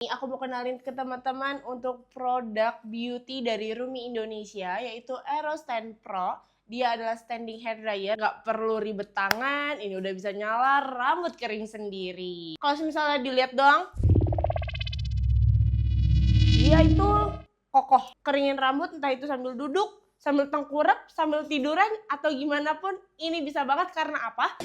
Aku mau kenalin ke teman-teman untuk produk beauty dari Rumi Indonesia, yaitu Aerostand Pro. Dia adalah standing hair dryer, nggak perlu ribet tangan, ini udah bisa nyala, rambut kering sendiri. Kalau misalnya dilihat doang, dia itu kokoh, keringin rambut entah itu sambil duduk, sambil tengkurap, sambil tiduran, atau gimana pun, ini bisa banget karena apa?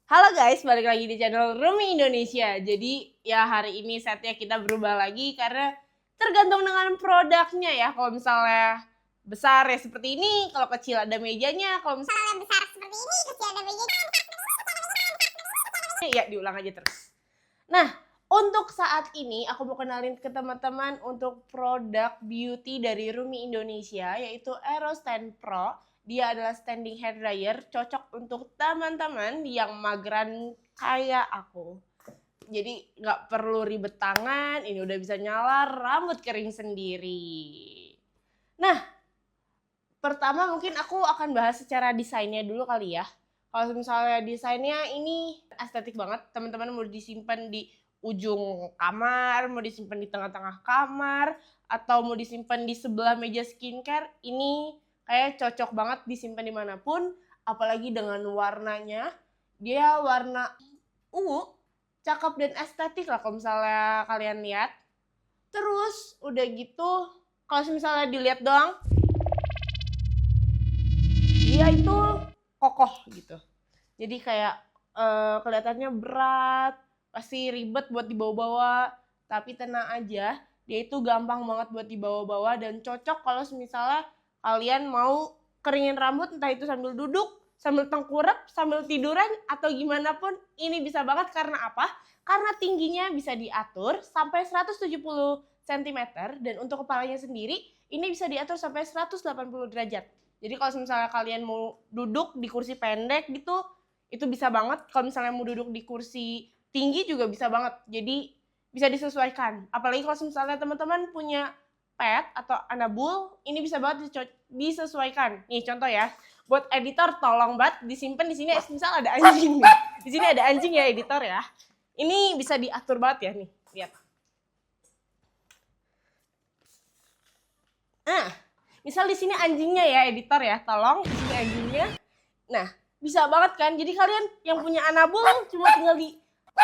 Halo guys, balik lagi di channel Rumi Indonesia. Jadi ya hari ini setnya kita berubah lagi karena tergantung dengan produknya ya. Kalau misalnya besar ya seperti ini, kalau kecil ada mejanya. Kalau misalnya besar seperti ini, kecil ada mejanya. Ya diulang aja terus. Nah, untuk saat ini aku mau kenalin ke teman-teman untuk produk beauty dari Rumi Indonesia, yaitu Aerostand Pro. Dia adalah standing hair dryer, cocok untuk teman-teman yang mageran kayak aku. Jadi nggak perlu ribet tangan, ini udah bisa nyala, rambut kering sendiri. Nah, pertama mungkin aku akan bahas secara desainnya dulu kali ya. Kalau misalnya desainnya ini estetik banget, teman-teman mau disimpan di ujung kamar, mau disimpan di tengah-tengah kamar, atau mau disimpan di sebelah meja skincare, ini kayak cocok banget disimpan dimanapun, apalagi dengan warnanya. Dia warna ungu, cakep dan estetik lah kalau misalnya kalian lihat. Terus udah gitu, kalau misalnya dilihat doang, dia itu kokoh gitu. Jadi kayak kelihatannya berat, pasti ribet buat dibawa-bawa. Tapi tenang aja, dia itu gampang banget buat dibawa-bawa dan cocok kalau misalnya kalian mau keringin rambut entah itu sambil duduk, sambil tengkurap, sambil tiduran, atau gimana pun, ini bisa banget karena apa? Karena tingginya bisa diatur sampai 170 cm dan untuk kepalanya sendiri ini bisa diatur sampai 180 derajat. Jadi kalau misalnya kalian mau duduk di kursi pendek gitu, itu bisa banget. Kalau misalnya mau duduk di kursi tinggi juga bisa banget. Jadi bisa disesuaikan. Apalagi kalau misalnya teman-teman punya pet atau anabul, ini bisa banget disesuaikan. Nih contoh ya, buat editor tolong banget disimpan di sini. Misal ada anjing nih, di sini ada anjing ya editor ya. Ini bisa diatur banget ya nih, lihat. Misal di sini anjingnya ya editor ya, tolong di sini anjingnya. Nah, bisa banget kan? Jadi kalian yang punya anabul cuma tinggal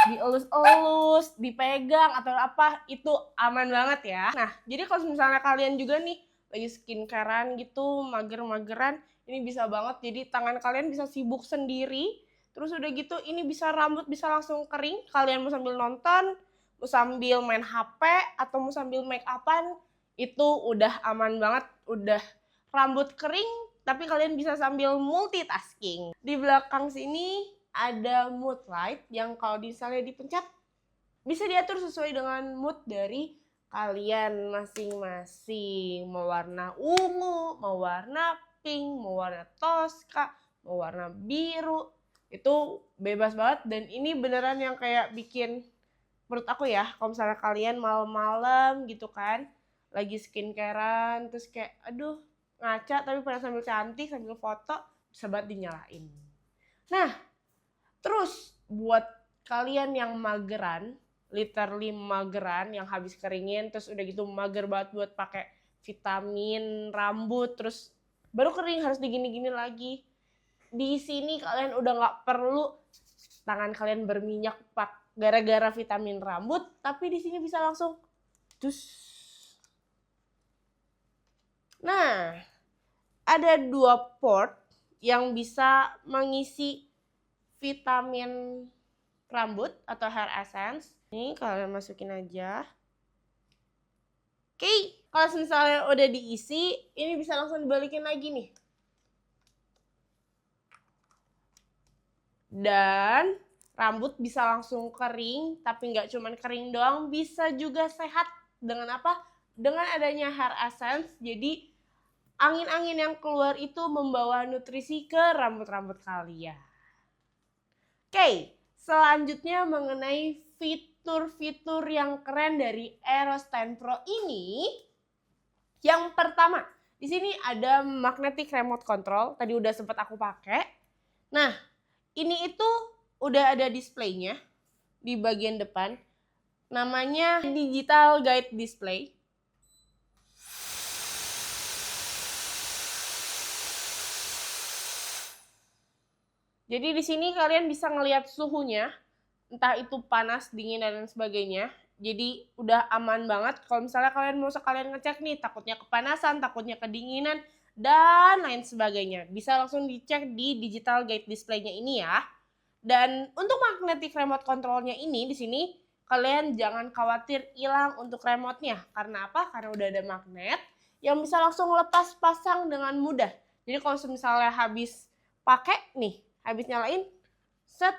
dielus-elus, dipegang atau apa, itu aman banget ya. Nah, jadi kalau misalnya kalian juga nih lagi skincarean gitu, mager-mageran, ini bisa banget. Jadi tangan kalian bisa sibuk sendiri. Terus udah gitu ini bisa rambut bisa langsung kering. Kalian mau sambil nonton, mau sambil main HP atau mau sambil make upan, itu udah aman banget, udah rambut kering tapi kalian bisa sambil multitasking. Di belakang sini ada mood light yang kalau misalnya dipencet bisa diatur sesuai dengan mood dari kalian masing-masing. Mau warna ungu, mau warna pink, mau warna toska, mau warna biru, itu bebas banget. Dan ini beneran yang kayak bikin, menurut aku ya, kalau misalnya kalian malam-malam gitu kan, lagi skincarean, terus kayak aduh ngaca tapi pengen sambil cantik, sambil foto, bisa banget dinyalain. Nah, terus buat kalian yang mageran, literally mageran, yang habis keringin, terus udah gitu mager banget buat pakai vitamin rambut, terus baru kering harus digini-gini lagi. Di sini kalian udah nggak perlu tangan kalian berminyak gara-gara vitamin rambut, tapi di sini bisa langsung dus. Nah, ada 2 port yang bisa mengisi vitamin rambut atau hair essence. Ini kalian masukin aja. Oke, kalau misalnya udah diisi, ini bisa langsung dibalikin lagi nih. Dan rambut bisa langsung kering, tapi nggak cuma kering doang, bisa juga sehat. Dengan apa? Dengan adanya hair essence, jadi angin-angin yang keluar itu membawa nutrisi ke rambut-rambut kalian. Oke, Selanjutnya mengenai fitur-fitur yang keren dari Aero Stand Pro ini. Yang pertama, di sini ada magnetic remote control. Tadi udah sempat aku pakai. Nah, ini itu udah ada displaynya di bagian depan. Namanya digital guide display. Jadi di sini kalian bisa ngelihat suhunya, entah itu panas, dingin, dan sebagainya. Jadi udah aman banget. Kalau misalnya kalian mau sekalian ngecek nih, takutnya kepanasan, takutnya kedinginan, dan lain sebagainya. Bisa langsung dicek di digital guide display-nya ini ya. Dan untuk magnetic remote control-nya ini di sini kalian jangan khawatir hilang untuk remote-nya. Karena apa? Karena udah ada magnet yang bisa langsung lepas pasang dengan mudah. Jadi kalau misalnya habis pakai nih, habis nyalain, set.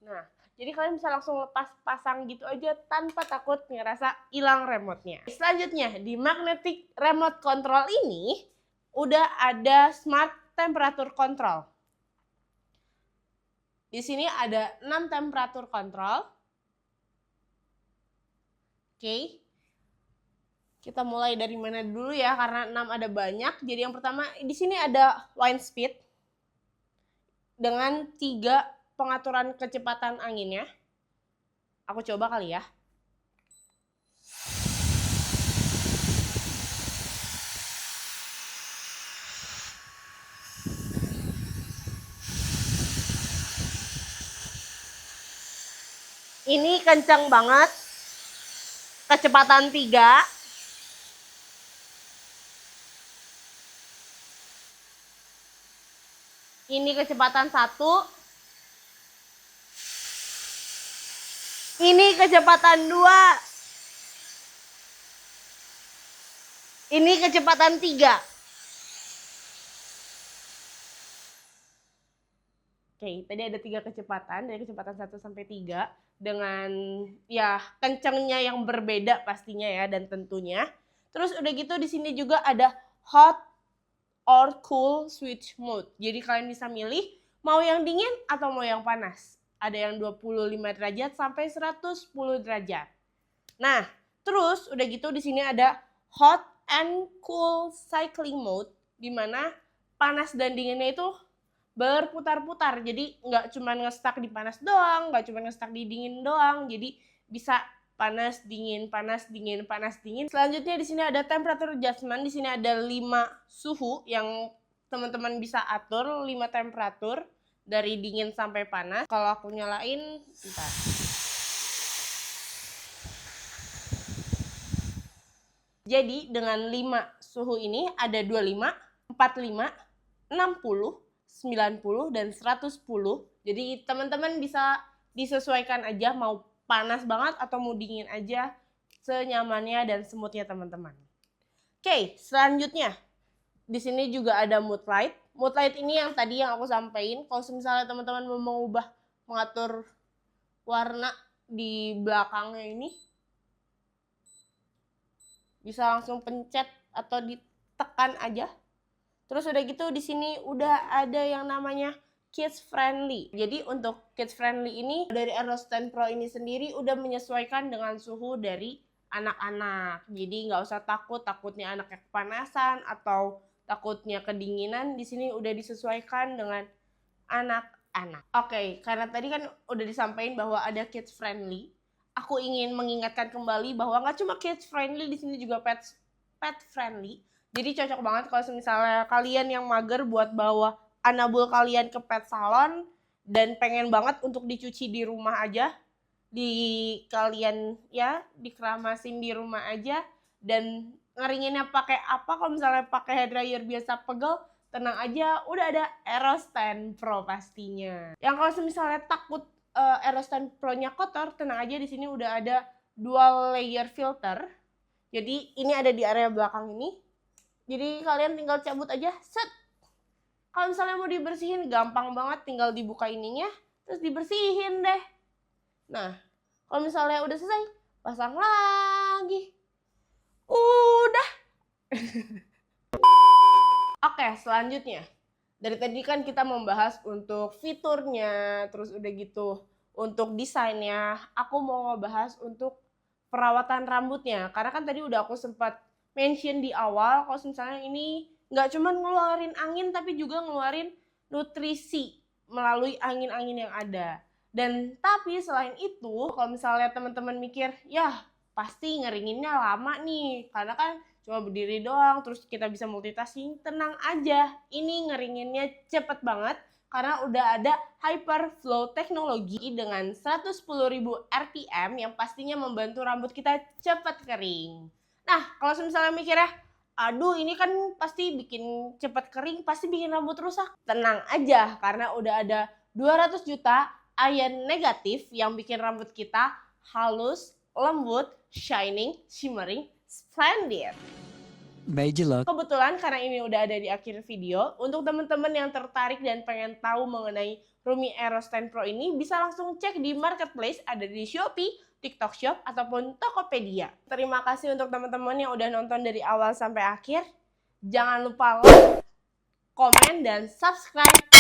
Nah, jadi kalian bisa langsung lepas pasang gitu aja tanpa takut ngerasa hilang remote-nya. Selanjutnya, di magnetic remote control ini udah ada smart temperature control. Di sini ada 6 temperatur kontrol. Oke. Kita mulai dari mana dulu ya, karena 6 ada banyak. Jadi yang pertama, di sini ada wind speed dengan 3 pengaturan kecepatan anginnya. Aku coba kali ya. Ini kencang banget. Kecepatan 3. Ini kecepatan 1. Ini kecepatan 2. Ini kecepatan 3. Oke, tadi ada 3 kecepatan, dari kecepatan 1 sampai 3 dengan ya kencangnya yang berbeda pastinya ya dan tentunya. Terus udah gitu di sini juga ada hot or cool switch mode. Jadi kalian bisa milih mau yang dingin atau mau yang panas. Ada yang 25 derajat sampai 110 derajat. Nah, terus udah gitu di sini ada hot and cool cycling mode, di mana panas dan dinginnya itu berputar-putar. Jadi nggak cuma nge-stuck di panas doang, nggak cuma nge-stuck di dingin doang. Jadi bisa panas, dingin, panas, dingin, panas, dingin. Selanjutnya di sini ada temperature adjustment. Di sini ada 5 suhu yang teman-teman bisa atur, 5 temperatur dari dingin sampai panas. Kalau aku nyalain, bentar. Jadi dengan 5 suhu ini ada 25, 45, 60, 90, dan 110. Jadi teman-teman bisa disesuaikan aja mau panas banget atau mau dingin aja, senyamannya dan smoothnya teman-teman. Oke, selanjutnya di sini juga ada mood light. Mood light ini yang tadi yang aku sampaikan. Kalau misalnya teman-teman mau mengubah, mengatur warna di belakangnya ini, bisa langsung pencet atau ditekan aja. Terus udah gitu di sini udah ada yang namanya kids friendly. Jadi untuk kids friendly ini dari Aero Stand Pro ini sendiri udah menyesuaikan dengan suhu dari anak-anak. Jadi nggak usah takutnya anaknya kepanasan atau takutnya kedinginan. Di sini udah disesuaikan dengan anak-anak. Oke, karena tadi kan udah disampaikan bahwa ada kids friendly. Aku ingin mengingatkan kembali bahwa nggak cuma kids friendly, di sini juga pet friendly. Jadi cocok banget kalau misalnya kalian yang mager buat bawa anabul kalian ke pet salon dan pengen banget untuk dicuci di rumah aja, kalian ya dikeramasin di rumah aja, dan ngeringinnya pakai apa? Kalau misalnya pakai hair dryer biasa pegel, tenang aja, udah ada Aero Stand Pro pastinya. Yang kalau misalnya takut Aero Stand Pro-nya kotor, tenang aja, di sini udah ada dual layer filter. Jadi ini ada di area belakang ini. Jadi kalian tinggal cabut aja, set. Kalau misalnya mau dibersihin gampang banget, tinggal dibuka ininya, terus dibersihin deh. Nah, kalau misalnya udah selesai, Pasang lagi. Udah. Oke, selanjutnya. Dari tadi kan kita membahas untuk fiturnya, terus udah gitu untuk desainnya. Aku mau ngebahas untuk perawatan rambutnya. Karena kan tadi udah aku sempat mention di awal, kalau misalnya ini nggak cuma ngeluarin angin, tapi juga ngeluarin nutrisi melalui angin-angin yang ada. Dan tapi selain itu, kalau misalnya teman-teman mikir, ya pasti ngeringinnya lama nih, karena kan cuma berdiri doang, terus kita bisa multitasking, tenang aja. Ini ngeringinnya cepet banget, karena udah ada Hyperflow teknologi dengan 110.000 RPM yang pastinya membantu rambut kita cepet kering. Nah, kalau misalnya mikirnya, aduh ini kan pasti bikin cepet kering, pasti bikin rambut rusak. Tenang aja, karena udah ada 200 juta ion negatif yang bikin rambut kita halus, lembut, shining, shimmering, splendid. Major luck. Kebetulan karena ini udah ada di akhir video, untuk teman-teman yang tertarik dan pengen tahu mengenai Rumi Aero Stand Pro ini, bisa langsung cek di marketplace, ada di Shopee, TikTok Shop, ataupun Tokopedia. Terima kasih untuk teman-teman yang udah nonton dari awal sampai akhir. Jangan lupa like, komen, dan subscribe